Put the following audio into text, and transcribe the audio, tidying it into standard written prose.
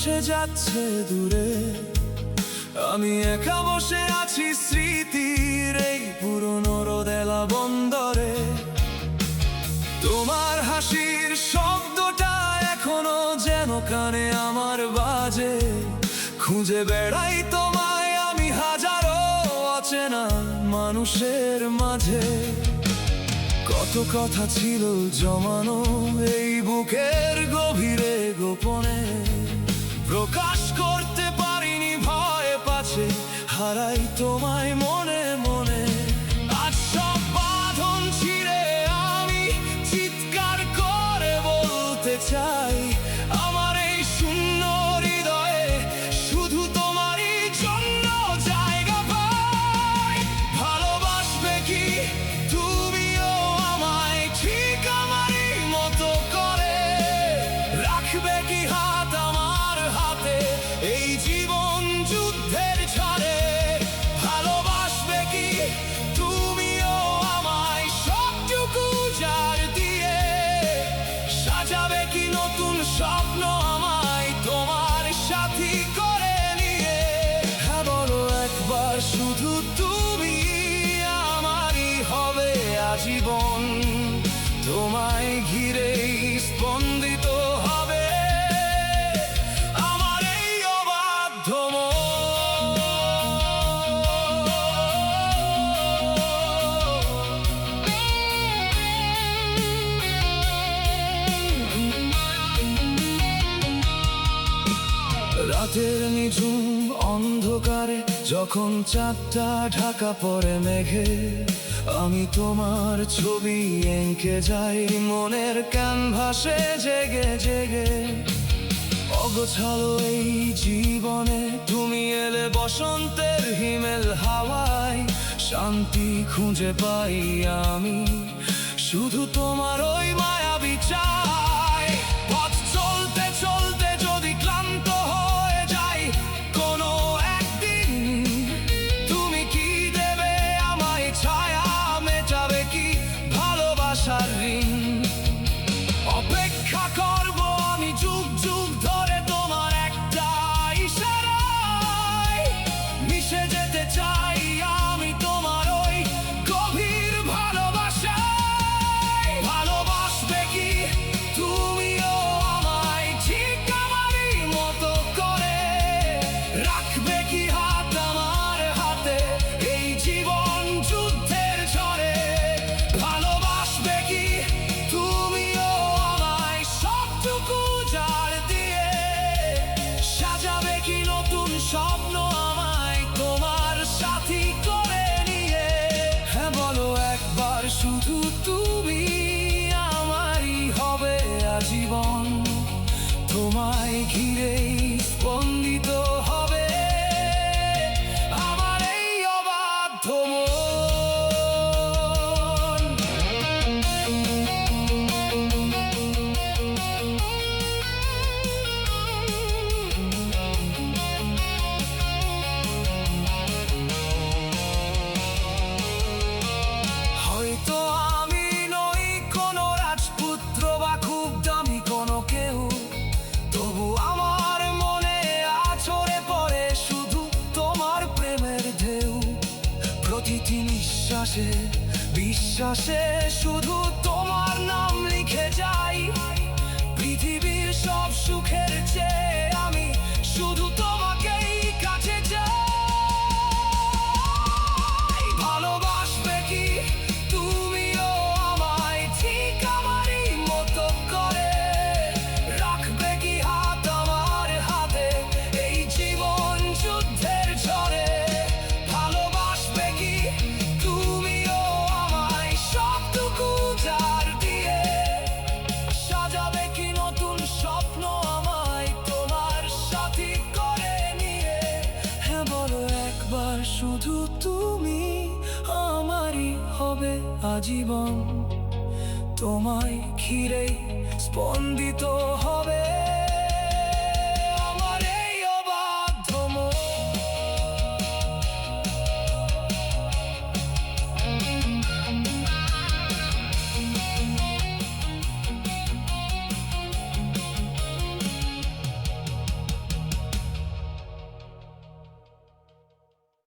ভেসে যাচ্ছে দূরে, আমি একা বসে আছি স্মৃতির এই পুরনো রোদেলা বন্দরে। তোমার হাসির শব্দটা এখনো যেন কানে আমার বাজে, খুঁজে বেড়াই তোমায় আমি হাজারো অচেনা মানুষের মাঝে। কত কথা ছিল জমানো এই বুকের গভীরে গোপনে, প্রকাশ করতে পারিনি ভয়ে পাছে হারাই তোমায় মনে মনে। আজ সব বাঁধন ছিঁড়ে আমি চিৎকার করে বলতে চাই, আমার এই শূন্য হৃদয়ে শুধু তোমারই জন্য জায়গা পাই। ভালোবাসবে কি তুমিও আমায় ঠিক আমারই মতো করে, রাখবে কি হাত আমার হাতে এই জীবন যুদ্ধের ঝড়ে। ভালোবাসবে কি তুমিও আমায় সবটুকু জার দিয়ে, সাজাবে কি নতুন স্বপ্ন আমায় তোমার সাথী করে নিয়ে। হ্যাঁ বলো একবার শুধু তুমি আমারই হবে আজীবন, তোমায় ঘিরেই স্পন্দিত হবে আমার এই অবাধ্য মন। রাতের নিঝুম অন্ধকারে যখন চাঁদটা ঢাকা পড়ে মেঘে, আমি তোমার ছবি এঁকে যাই মনের ক্যানভাসে জেগে জেগে। অগোছালো এই জীবনে তুমি এলে বসন্তের হিমেল হাওয়ায়, শান্তি খুঁজে পাই আমি শুধু তোমার ওই মায়াবী চাই। পথ চলতে চলতে যদি ক্লান্ত হয়ে যাই কোনো একদিন, তুমি কি দেবে আমায় ছায়া, মেটাবে কি ভালোবাসার ঋণ। অপেক্ষা করব আমি যুগ যুগ ধরে তোমার একটা ইশারায়, মিশে যেতে চাই আমি তোমার ওই গভীর ভালোবাসায়। ভালোবাসবে কি তুমিও আমায় ঠিক আমারই মতো করে, রাখবে কি হাত আমার হাতে এই জীবন যুদ্ধের ঝড়ে। ভালোবাসবে কি তুমিও আমায় সবটুকু জার দিয়ে, সাজাবে কি নতুন স্বপ্ন আমায় তোমার সাথী করে নিয়ে। হ্যাঁ বলো একবার শুধু তুমি আমারই হবে আজীবন, তোমায় ঘিরেই স্পন্দিত হবে আমার এই অবাধ্য মন। হয়তো আমি নই কোনো রাজপুত্র বা খুব দামি কোনো কেউ, তবু আমার মনে আছড়ে পড়ে শুধু তোমার প্রেমের ঢেউ। প্রতিটি নিঃশ্বাসে বিশ্বাসে শুধু তোমার নাম লিখে যাই, পৃথিবীর সব সুখের চেয়ে আমি শুধু তোমাকেই কাছে চাই। ভালোবাসবে কি তুমিও আমায় ঠিক আমারই মতো করে, রাখবে কি হাত আমার হাতে এই জীবন যুদ্ধের ঝড়ে। ভালোবাসবে কি তুমিও আমায় সবটুকু জার দিয়ে, সাজাবে কি নতুন স্বপ্ন আমায় তোমার সাথী করে নিয়ে। হ্যাঁ বলো একবার শুধু তুমি আমারই হবে আজীবন, তোমায় ঘিরেই স্পন্দিত হবে